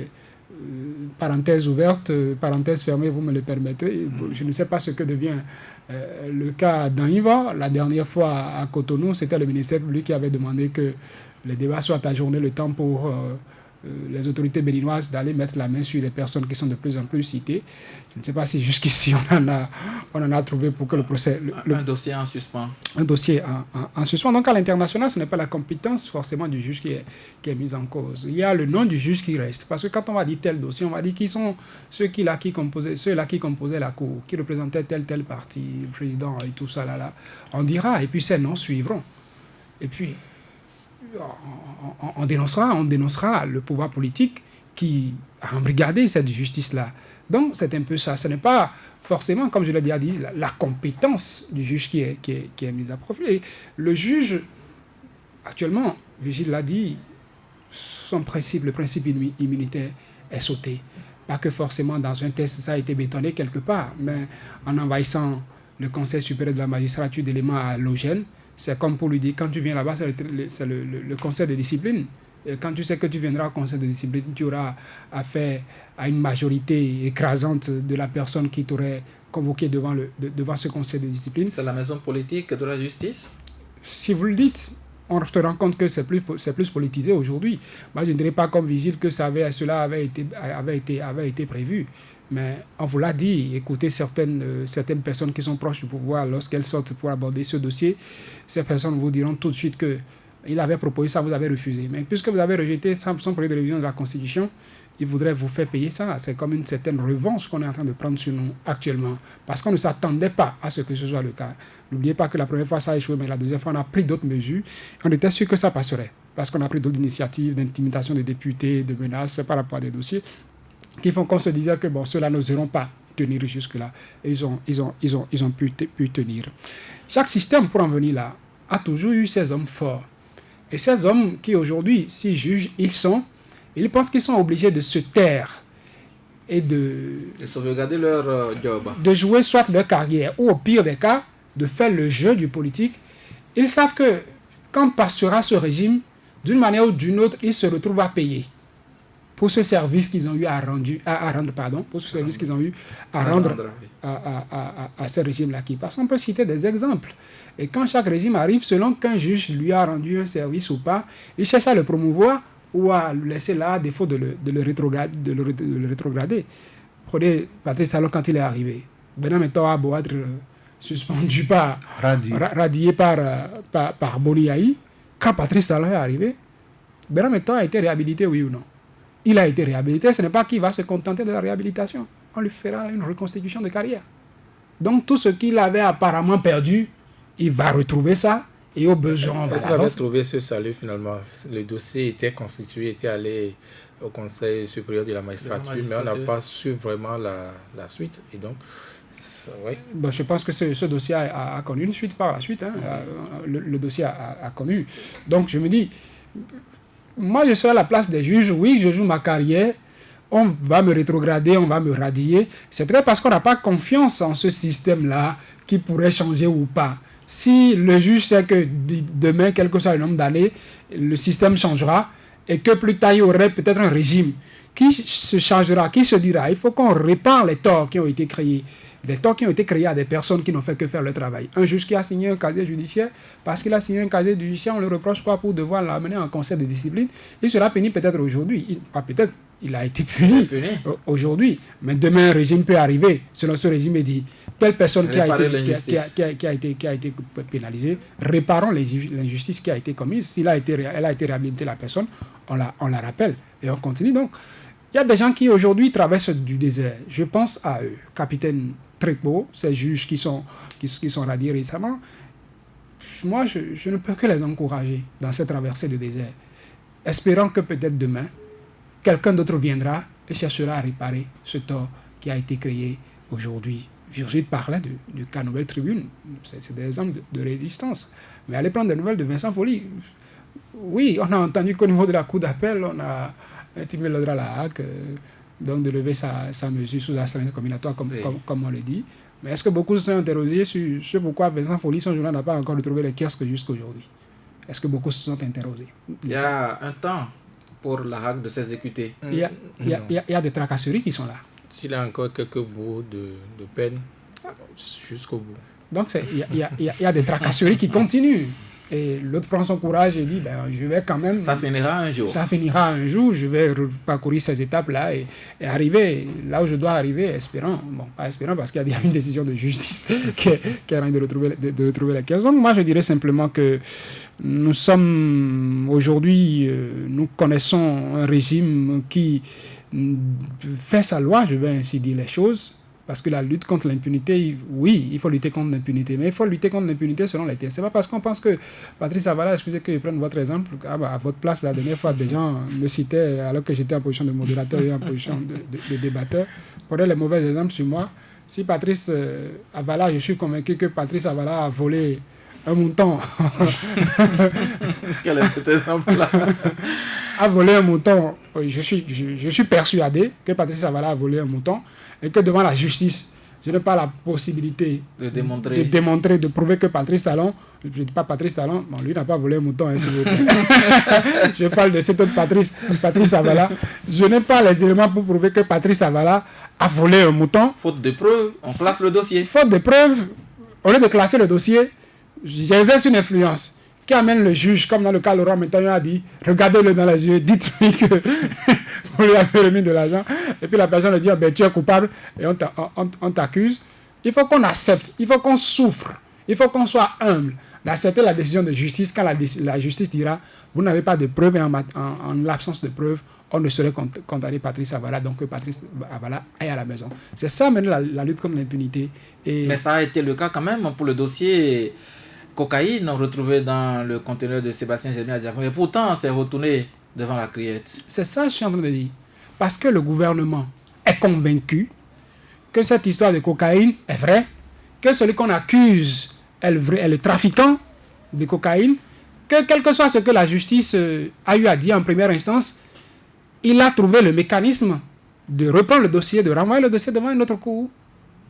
parenthèse ouverte, parenthèse fermée, vous me le permettrez. Je ne sais pas ce que devient le cas d'Anhiva. La dernière fois à Cotonou, c'était le ministère public qui avait demandé que les débats soient ajournés, le temps pour les autorités béninoises d'aller mettre la main sur des personnes qui sont de plus en plus citées. Je ne sais pas si jusqu'ici on en a trouvé pour que le procès... Un dossier en suspens. Un dossier en suspens. Donc à l'international, ce n'est pas la compétence forcément du juge qui est mise en cause. Il y a le nom du juge qui reste. Parce que quand on va dire tel dossier, on va dire qui sont ceux-là qui composaient la cour, qui représentaient tel parti, le président et tout ça là. On dira, et puis ces noms suivront. Et puis... On dénoncera le pouvoir politique qui a embrigadé cette justice-là. Donc, c'est un peu ça. Ce n'est pas forcément, comme je l'ai déjà dit, la compétence du juge qui est mise à profit. Et le juge, actuellement, Vigile l'a dit, le principe immunitaire est sauté. Pas que forcément dans un test, ça a été bétonné quelque part, mais en envahissant le Conseil supérieur de la magistrature d'éléments halogènes, c'est comme pour lui dire, quand tu viens là-bas, c'est le conseil de discipline. Et quand tu sais que tu viendras au conseil de discipline, tu auras affaire à une majorité écrasante de la personne qui t'aurait convoqué devant ce conseil de discipline. C'est la maison politique de la justice? Si vous le dites, on se rend compte que c'est plus politisé aujourd'hui. Moi, je ne dirais pas comme Vigile que cela avait été prévu. Mais on vous l'a dit, écoutez certaines personnes qui sont proches du pouvoir, lorsqu'elles sortent pour aborder ce dossier, ces personnes vous diront tout de suite qu'il avait proposé ça, vous avez refusé. Mais puisque vous avez rejeté son projet de révision de la Constitution, il voudrait vous faire payer ça. C'est comme une certaine revanche qu'on est en train de prendre sur nous actuellement. Parce qu'on ne s'attendait pas à ce que ce soit le cas. N'oubliez pas que la première fois, ça a échoué, mais la deuxième fois, on a pris d'autres mesures. On était sûr que ça passerait. Parce qu'on a pris d'autres initiatives d'intimidation des députés, de menaces par rapport à des dossiers qui font qu'on se disait que ceux-là n'oseront pas tenir jusque-là. Et ils ont pu tenir. Chaque système, pour en venir là, a toujours eu ses hommes forts. Et ces hommes qui aujourd'hui, s'ils jugent, ils pensent qu'ils sont obligés de se taire et de sauvegarder leur job. De jouer soit leur carrière ou au pire des cas, de faire le jeu du politique. Ils savent que quand passera ce régime, d'une manière ou d'une autre, ils se retrouvent à payer pour ce service qu'ils ont eu à rendre à ce régime-là. Parce qu'on peut citer des exemples. Et quand chaque régime arrive, selon qu'un juge lui a rendu un service ou pas, il cherche à le promouvoir ou à le laisser là, à défaut de le rétrograder. Prenez Patrice Talon quand il est arrivé. Bernard Mentor a beau être suspendu radié par Boni Yahi. Quand Patrice Talon est arrivé, Bernard Mentor a été réhabilité, oui ou non? Il a été réhabilité, ce n'est pas qu'il va se contenter de la réhabilitation. On lui fera une reconstitution de carrière. Donc tout ce qu'il avait apparemment perdu, il va retrouver ça et au besoin, on va Est-ce qu'il avait trouvé ce salut finalement? Le dossier était constitué, était allé au Conseil supérieur de la magistrature, mais on n'a pas su vraiment la suite. Et donc, oui. Je pense que ce dossier a connu une suite par la suite. Le dossier a connu. Donc je me dis... Moi, je suis à la place des juges. Oui, je joue ma carrière. On va me rétrograder, on va me radier. C'est peut-être parce qu'on n'a pas confiance en ce système-là qui pourrait changer ou pas. Si le juge sait que demain, quel que soit le nombre d'années, le système changera et que plus tard, il y aurait peut-être un régime qui se changera, qui se dira, il faut qu'on répare les torts qui ont été créés. Des torts qui ont été créés à des personnes qui n'ont fait que faire le travail. Un juge qui a signé un casier judiciaire, parce qu'il a signé un casier judiciaire, on le reproche quoi pour devoir l'amener en conseil de discipline. Il sera puni peut-être aujourd'hui. Pas peut-être, il a été puni aujourd'hui. Mais demain, un régime peut arriver. Selon ce régime, il dit, telle personne qui a été pénalisée, réparons l'injustice qui a été commise. Elle a été réhabilitée, la personne, on la rappelle. Et on continue. Donc, il y a des gens qui aujourd'hui traversent du désert. Je pense à eux. Capitaine Trépeau, ces juges qui sont radiés récemment. Moi, je ne peux que les encourager dans cette traversée de désert. Espérant que peut-être demain, quelqu'un d'autre viendra et cherchera à réparer ce tort qui a été créé aujourd'hui. Virgile parlait du cas Nouvelle Tribune. C'est des exemples de résistance. Mais allez prendre des nouvelles de Vincent Folly. Oui, on a entendu qu'au niveau de la cour d'appel, on a intimé l'ordre à la HAC, donc de lever sa mesure sous astreinte combinatoire, comme on le dit. Mais est-ce que beaucoup se sont interrogés sur ce pourquoi Vincent Folly, son journal, n'a pas encore retrouvé les kiosques jusqu'à aujourd'hui? Est-ce que beaucoup se sont interrogés? Il y a un temps, pour la RAC de s'exécuter. Il y a des tracasseries qui sont là. S'il a encore quelques bouts de peine, jusqu'au bout. Donc, il y a des tracasseries qui continuent. Et l'autre prend son courage et dit, je vais quand même... Ça finira un jour. Ça finira un jour, je vais parcourir ces étapes-là et arriver là où je dois arriver, espérant. Bon, pas espérant parce qu'il y a une décision de justice qui a rendu de retrouver la caisse. Donc, moi, je dirais simplement que nous sommes aujourd'hui, nous connaissons un régime qui fait sa loi, je vais ainsi dire les choses. Parce que la lutte contre l'impunité, oui, il faut lutter contre l'impunité, mais il faut lutter contre l'impunité selon les textes. Ce n'est pas parce qu'on pense que Patrice Avala, excusez que je prenne votre exemple, à votre place, la dernière fois, des gens me citaient, alors que j'étais en position de modérateur et en position de débatteur, prenaient les mauvais exemples sur moi. Si Patrice Avala, je suis convaincu que Patrice Avala a volé un mouton. Quel est cet exemple-là? A volé un mouton. Je suis persuadé que Patrice Avala a volé un mouton et que devant la justice, je n'ai pas la possibilité de démontrer, de prouver que Patrice Talon, je ne dis pas Patrice Talon, bon, lui n'a pas volé un mouton, hein, s'il vous plaît. Je parle de cet autre Patrice Avala. Je n'ai pas les éléments pour prouver que Patrice Avala a volé un mouton. Faute de preuves, on classe le dossier. Faute de preuves, au lieu de classer le dossier, j'exerce une influence qui amène le juge, comme dans le cas Laurent Métagnon a dit, regardez-le dans les yeux, dites-lui que vous lui avez remis de l'argent, et puis la personne lui dit, tu es coupable, et on t'accuse. Il faut qu'on accepte, il faut qu'on souffre, il faut qu'on soit humble d'accepter la décision de justice quand la justice dira, vous n'avez pas de preuves, et en l'absence de preuves, on ne saurait condamner Patrice Avala, donc que Patrice Avala aille à la maison. C'est ça maintenant la lutte contre l'impunité. Mais ça a été le cas quand même pour le dossier cocaïne retrouvé dans le conteneur de Sébastien Germain Adjavon. Et pourtant, c'est retourné devant la criette. C'est ça que je suis en train de dire. Parce que le gouvernement est convaincu que cette histoire de cocaïne est vraie, que celui qu'on accuse est le trafiquant de cocaïne, que quel que soit ce que la justice a eu à dire en première instance, il a trouvé le mécanisme de reprendre le dossier, de renvoyer le dossier devant une autre cour,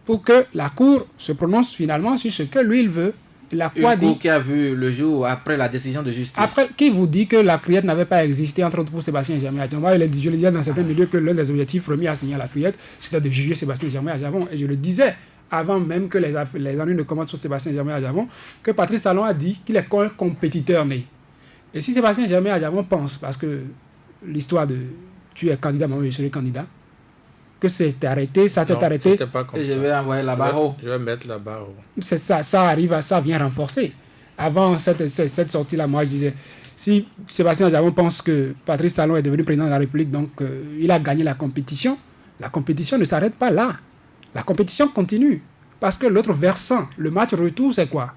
pour que la cour se prononce finalement sur ce que lui, il veut. La cour qui a vu le jour après la décision de justice. Après, qui vous dit que la criette n'avait pas existé, entre autres pour Sébastien Germain Adjavon? Je le disais dans certains milieux que l'un des objectifs premiers à signer la criette, c'était de juger Sébastien Germain Adjavon. Et je le disais, avant même que les ennuis ne commencent sur Sébastien Germain Adjavon, que Patrice Talon a dit qu'il est compétiteur né. Et si Sébastien Germain Adjavon pense, parce que l'histoire de tu es candidat, moi je serai candidat, que c'est arrêté, ça t'est arrêté. Et je vais envoyer la barre. Je vais mettre la barre. C'est ça arrive, ça vient renforcer. Avant cette sortie-là, moi je disais, si Sébastien Adjavon pense que Patrice Talon est devenu président de la République, donc il a gagné la compétition ne s'arrête pas là. La compétition continue. Parce que l'autre versant, le match retour, c'est quoi?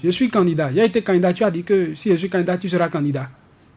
Je suis candidat. J'ai été candidat, tu as dit que si je suis candidat, tu seras candidat.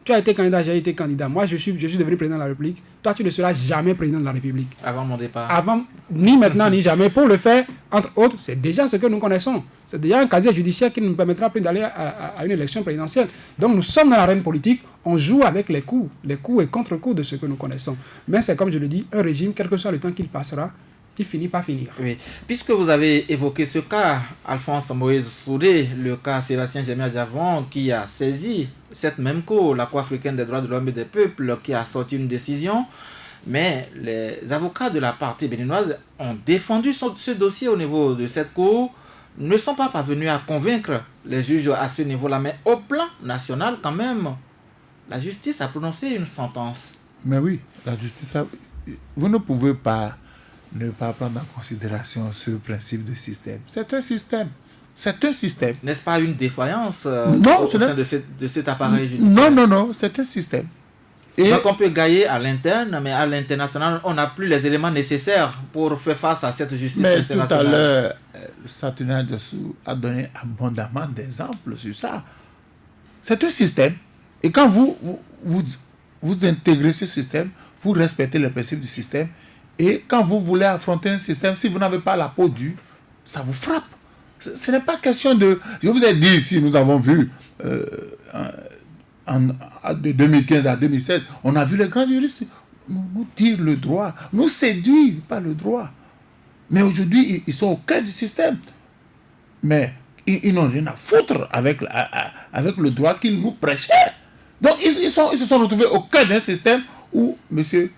Tu as été candidat, j'ai été candidat. Moi, je suis devenu président de la République. Toi, tu ne seras jamais président de la République. Avant mon départ. Avant, ni maintenant, ni jamais. Pour le faire, entre autres, c'est déjà ce que nous connaissons. C'est déjà un casier judiciaire qui ne nous permettra plus d'aller à une élection présidentielle. Donc, nous sommes dans l'arène politique. On joue avec les coups et contre-coups de ce que nous connaissons. Mais c'est comme je le dis, un régime, quel que soit le temps qu'il passera, il finit par finir. Oui. Puisque vous avez évoqué ce cas, Alphonse Moïse Soudé, le cas Sébastien Germain Adjavon, qui a saisi cette même cour, la Cour africaine des droits de l'homme et des peuples, qui a sorti une décision, mais les avocats de la partie béninoise ont défendu ce dossier au niveau de cette cour, ne sont pas parvenus à convaincre les juges à ce niveau-là, mais au plan national quand même, la justice a prononcé une sentence. Mais oui, la justice a... Vous ne pouvez pas ne pas prendre en considération ce principe de système. C'est un système. C'est un système. N'est-ce pas une défaillance au sein de cet appareil judiciaire? Non, c'est un système. Et donc on peut gagner à l'interne, mais à l'international, on n'a plus les éléments nécessaires pour faire face à cette justice internationale. Tout à l'heure, Saturnin Dessou a donné abondamment d'exemples sur ça. C'est un système. Et quand vous intégrez ce système, vous respectez les principes du système. Et quand vous voulez affronter un système, si vous n'avez pas la peau dure, ça vous frappe. Ce n'est pas question de... Je vous ai dit ici, nous avons vu de 2015 à 2016, on a vu les grands juristes nous dire le droit, nous séduire par le droit. Mais aujourd'hui, ils sont au cœur du système. Mais ils n'ont rien à foutre avec le droit qu'ils nous prêchaient. Donc, ils se sont retrouvés au cœur d'un système où, monsieur,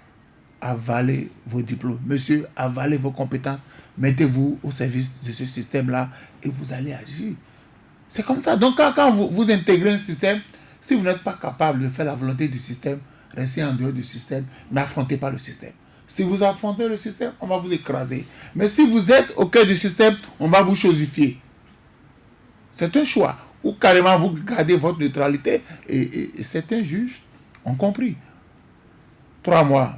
avalez vos diplômes, monsieur, avalez vos compétences, mettez-vous au service de ce système-là et vous allez agir. C'est comme ça. Donc, quand vous intégrez un système, si vous n'êtes pas capable de faire la volonté du système, restez en dehors du système, n'affrontez pas le système. Si vous affrontez le système, on va vous écraser. Mais si vous êtes au cœur du système, on va vous chosifier. C'est un choix. Ou carrément vous gardez votre neutralité. Et certains juges ont compris. 3 mois,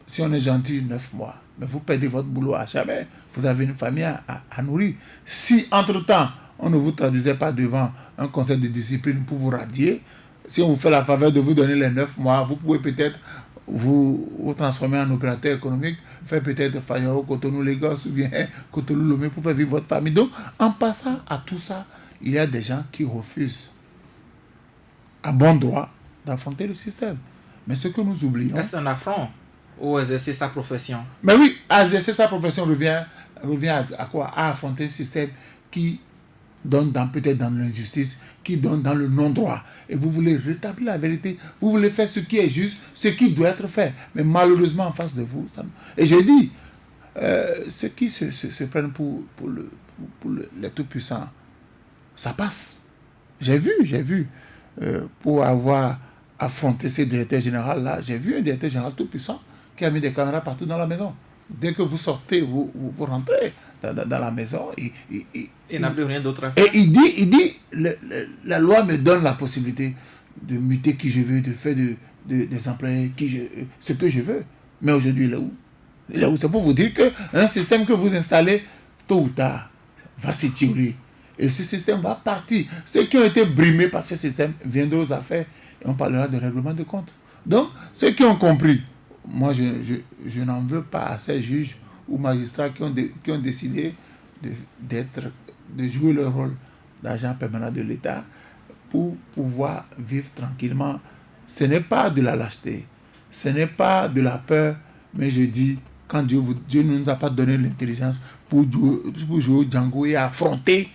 si on est gentil, 9 mois. Mais vous perdez votre boulot à jamais. Vous avez une famille à nourrir. Si, entre-temps, on ne vous traduisait pas devant un conseil de discipline pour vous radier, si on vous fait la faveur de vous donner les 9 mois, vous pouvez peut-être vous transformer en opérateur économique, faire peut-être Fayao, Cotonou, Lagos ou bien Cotonou, Lomé pour faire vivre votre famille. Donc, en passant à tout ça, il y a des gens qui refusent à bon droit d'affronter le système. Mais ce que nous oublions... Est-ce un affront ou exercer sa profession? Mais oui, à exercer sa profession revient à quoi? À affronter un système qui donne peut-être dans l'injustice, qui donne dans le non-droit. Et vous voulez rétablir la vérité, vous voulez faire ce qui est juste, ce qui doit être fait. Mais malheureusement, en face de vous, ça... Et je dis, ceux qui se prennent pour les tout-puissants, ça passe. J'ai vu, pour avoir affronté ces directeurs généraux-là, j'ai vu un directeur général tout-puissant qui a mis des caméras partout dans la maison. Dès que vous sortez, vous rentrez dans la maison et n'a plus rien d'autre à faire. Et il dit la loi me donne la possibilité de muter qui je veux, de faire des employés ce que je veux. Mais aujourd'hui, il est où? Il est où? C'est pour vous dire qu'un système que vous installez, tôt ou tard, va s'étioler. Et ce système va partir. Ceux qui ont été brimés par ce système viendront aux affaires et on parlera de règlement de compte. Donc, ceux qui ont compris, moi, je n'en veux pas à ces juges ou magistrats qui ont décidé de jouer le rôle d'agent permanent de l'État pour pouvoir vivre tranquillement. Ce n'est pas de la lâcheté, ce n'est pas de la peur, mais je dis, quand Dieu ne nous a pas donné l'intelligence pour jouer au Django et affronter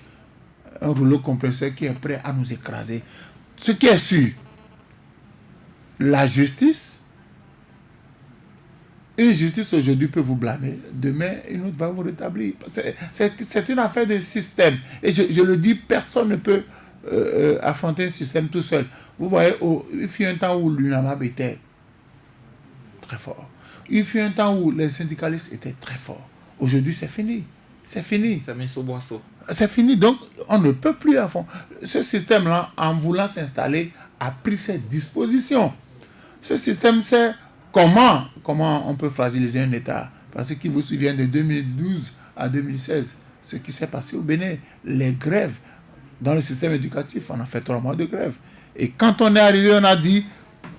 un rouleau compresseur qui est prêt à nous écraser. Ce qui est sûr, la justice, une justice aujourd'hui peut vous blâmer, demain une autre va vous rétablir. C'est une affaire de système. Et je le dis, personne ne peut affronter un système tout seul. Vous voyez, il fut un temps où l'UNAMAB était très fort. Il fut un temps où les syndicalistes étaient très forts. Aujourd'hui, c'est fini. C'est fini. C'est mis sous boisseau. C'est fini. Donc, on ne peut plus à fond. Ce système-là, en voulant s'installer, a pris ses dispositions. Ce système, c'est comment on peut fragiliser un État. Parce qu'il vous souvient de 2012 à 2016, ce qui s'est passé au Bénin, les grèves dans le système éducatif, on a fait 3 mois de grève. Et quand on est arrivé, on a dit,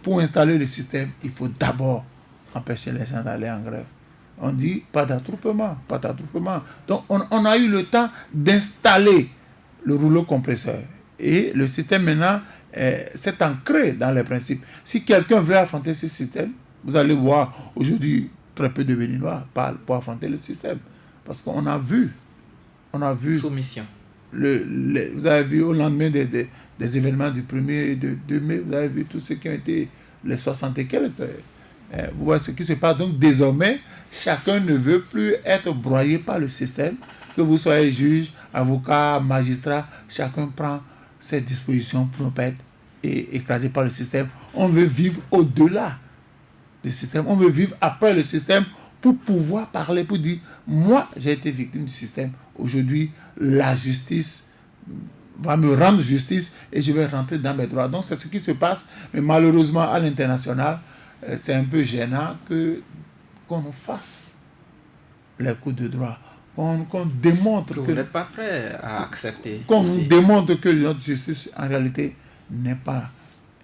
pour installer le système, il faut d'abord empêcher les gens d'aller en grève. On dit pas d'attroupement. Donc on a eu le temps d'installer le rouleau compresseur. Et le système maintenant s'est ancré dans les principes. Si quelqu'un veut affronter ce système, vous allez voir aujourd'hui très peu de Béninois parlent pour affronter le système. Parce qu'on a vu. Soumission. Vous avez vu au lendemain des événements du 1er et de 2 mai, vous avez vu tous ceux qui ont été les 60 et quelques. Vous voyez ce qui se passe. Donc désormais, chacun ne veut plus être broyé par le système. Que vous soyez juge, avocat, magistrat, chacun prend ses dispositions pour ne pas être écrasé par le système. On veut vivre au-delà du système. On veut vivre après le système pour pouvoir parler, pour dire, moi j'ai été victime du système. Aujourd'hui, la justice va me rendre justice et je vais rentrer dans mes droits. Donc c'est ce qui se passe. Mais malheureusement, à l'international, c'est un peu gênant qu'on nous fasse les coups de droit, qu'on démontre que... Vous n'êtes pas prêt à accepter. Qu'on nous démontre que notre justice, en réalité, n'est pas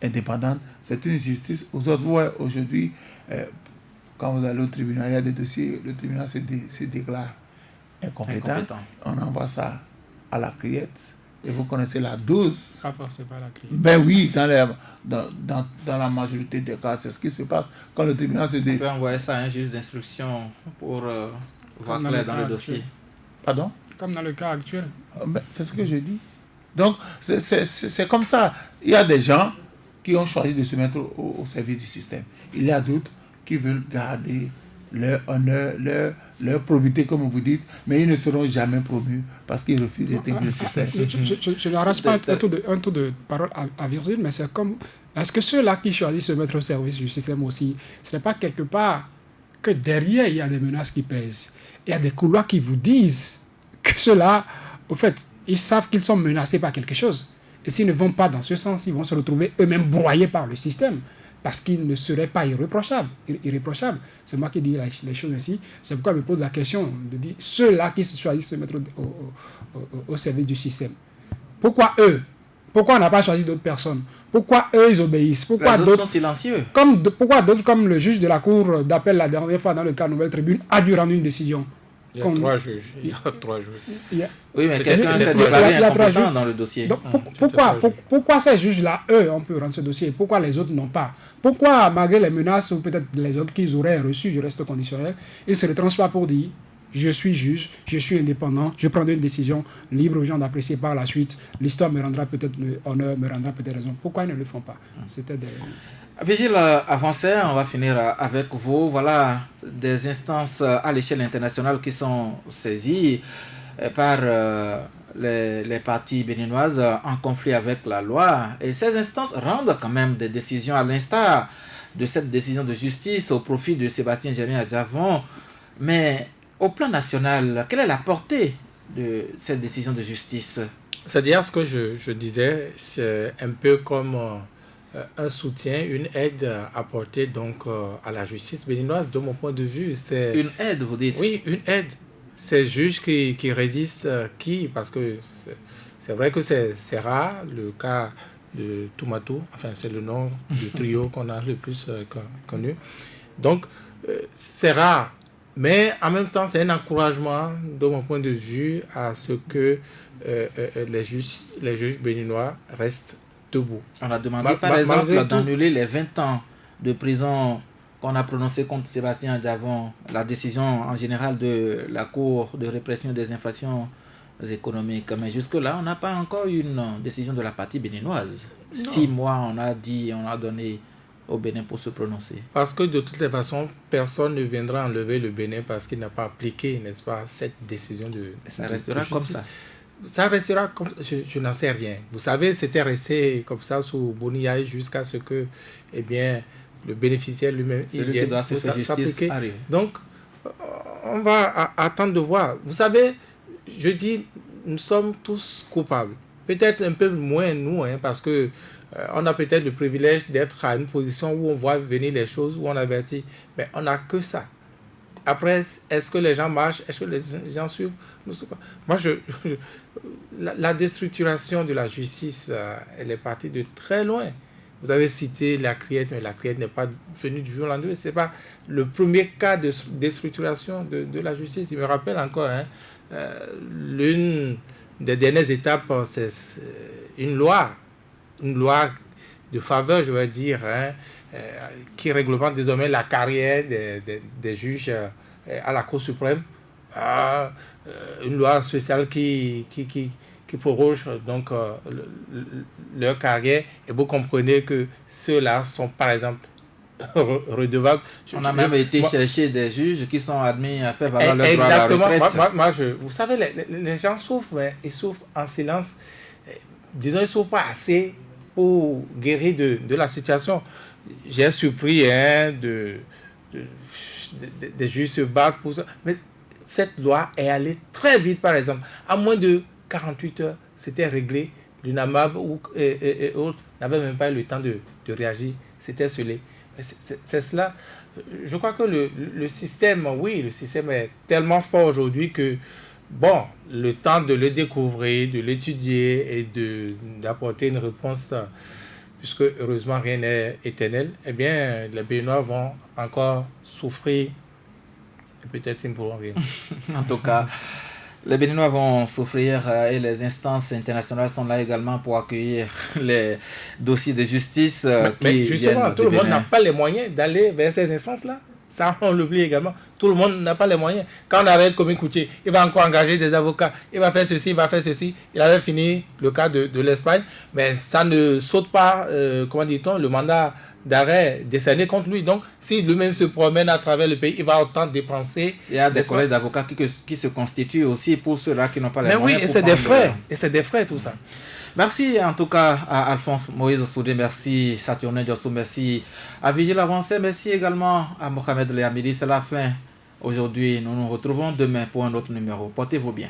indépendante. C'est une justice aux autres. Vous voyez, aujourd'hui, quand vous allez au tribunal, il y a des dossiers, le tribunal se déclare incompétent. On envoie ça à la criette. Et vous connaissez la dose. Pas forcément la criette. Ben oui, dans la majorité des cas, c'est ce qui se passe. Quand le tribunal se dit... On peut envoyer ça à un juge d'instruction pour voir clair dans le dossier. Pardon? Comme dans le cas actuel. Ben, c'est ce que je dis. Donc, c'est comme ça. Il y a des gens qui ont choisi de se mettre au service du système. Il y a d'autres qui veulent garder leur honneur, leur probité, comme vous dites, mais ils ne seront jamais promus parce qu'ils refusent d'intégrer le système. Je n'arrache pas un tour de parole à Virgile, mais c'est comme... Est-ce que ceux-là qui choisissent de se mettre au service du système aussi, ce n'est pas quelque part que derrière, il y a des menaces qui pèsent? Il y a des couloirs qui vous disent que ceux-là, au fait, ils savent qu'ils sont menacés par quelque chose. Et s'ils ne vont pas dans ce sens, ils vont se retrouver eux-mêmes broyés par le système. Parce qu'ils ne seraient pas irréprochables. C'est moi qui dis les choses ainsi. C'est pourquoi je me pose la question de dire ceux-là qui choisissent de se mettre au service du système. Pourquoi eux? Pourquoi on n'a pas choisi d'autres personnes? Pourquoi eux, ils obéissent? Pourquoi les autres sont silencieux? Pourquoi d'autres, comme le juge de la Cour d'appel la dernière fois dans le cas Nouvelle Tribune, a dû rendre une décision? Il y a 3 juges. Oui, mais quelqu'un s'est déclaré incompétent dans le dossier. Donc, pourquoi ces juges-là, eux, on peut rendre ce dossier, pourquoi les autres n'ont pas? Pourquoi, malgré les menaces ou peut-être les autres qu'ils auraient reçues du reste conditionnel, ils ne se retranchent pas pour dire je suis juge, je suis indépendant, je prendrai une décision libre aux gens d'apprécier par la suite, l'histoire me rendra peut-être honneur, me rendra peut-être raison. Pourquoi ils ne le font pas? C'était des... Vigile, avancez, on va finir avec vous. Voilà des instances à l'échelle internationale qui sont saisies par les parties béninoises en conflit avec la loi. Et ces instances rendent quand même des décisions à l'instar de cette décision de justice au profit de Sébastien Germain Adjavon. Mais au plan national, quelle est la portée de cette décision de justice? C'est-à-dire ce que je disais, c'est un peu comme... un soutien, une aide apportée donc à la justice béninoise. De mon point de vue, c'est... Une aide, vous dites? Oui, une aide. Ces juges qui résistent, parce que c'est vrai que c'est rare, le cas de Toumatou, enfin c'est le nom du trio qu'on a le plus connu. Donc, c'est rare. Mais en même temps, c'est un encouragement, de mon point de vue, à ce que les juges béninois restent debout. On a demandé par exemple d'annuler les 20 ans de prison qu'on a prononcé contre Sébastien Adjavon, la décision en général de la Cour de répression des infractions économiques. Mais jusque-là, on n'a pas encore une décision de la partie béninoise. 6 mois, on a donné au Bénin pour se prononcer. Parce que de toutes les façons, personne ne viendra enlever le Bénin parce qu'il n'a pas appliqué, n'est-ce pas, cette décision de... Ça restera comme ça. Ça restera comme... Je n'en sais rien. Vous savez, c'était resté comme ça sous Boniaï jusqu'à ce que, eh bien, le bénéficiaire lui-même... Celui qui doit se faire justice arrive. Donc, on va attendre de voir. Vous savez, je dis, nous sommes tous coupables. Peut-être un peu moins nous, parce que on a peut-être le privilège d'être à une position où on voit venir les choses, où on avertit. Mais on n'a que ça. Après, est-ce que les gens marchent? Est-ce que les gens suivent? Moi, la déstructuration de la justice, elle est partie de très loin. Vous avez cité la Criette, mais la Criette n'est pas venue du jour au lendemain. Ce n'est pas le premier cas de déstructuration de la justice. Il me rappelle encore, l'une des dernières étapes, c'est une loi de faveur, je veux dire, qui réglemente désormais la carrière des juges à la Cour suprême. Une loi spéciale qui proroge donc leur carrière. Et vous comprenez que ceux-là sont, par exemple, redevables. On a même été chercher des juges qui sont admis à faire valoir leur droit à la retraite. Vous savez, les gens souffrent, mais ils souffrent en silence. Disons, ils ne souffrent pas assez pour guérir de la situation. J'ai surpris des juges se battent pour ça. Mais cette loi est allée très vite, par exemple. En moins de 48 heures, c'était réglé. L'UNAMAB et autres n'avaient même pas eu le temps de réagir. C'était scellé. C'est cela. Je crois que le système, le système est tellement fort aujourd'hui que, bon, le temps de le découvrir, de l'étudier et d'apporter une réponse, puisque heureusement rien n'est éternel, eh bien, les Béninois vont encore souffrir et peut-être ils ne pourront rien. En tout cas, les Béninois vont souffrir et les instances internationales sont là également pour accueillir les dossiers de justice. Mais justement, tout le monde n'a pas les moyens d'aller vers ces instances-là. Ça, on l'oublie également. Tout le monde n'a pas les moyens. Quand on arrête Kwame Kouché, il va encore engager des avocats. Il va faire ceci, il va faire ceci. Il avait fini le cas de l'Espagne. Mais ça ne saute pas, comment dit-on, le mandat d'arrêt décerné contre lui. Donc, si lui-même se promène à travers le pays, il va autant dépenser. Il y a des collèges d'avocats qui se constituent aussi pour ceux-là qui n'ont pas les mais moyens. Mais oui, et c'est des frais. Et c'est des frais, tout ça. Merci en tout cas à Alphonse Moïse Soudé, merci Saturnin Diosso, merci à Vigile Avancé, merci également à Mohamed Léamidi. C'est la fin. Aujourd'hui, nous nous retrouvons demain pour un autre numéro. Portez-vous bien.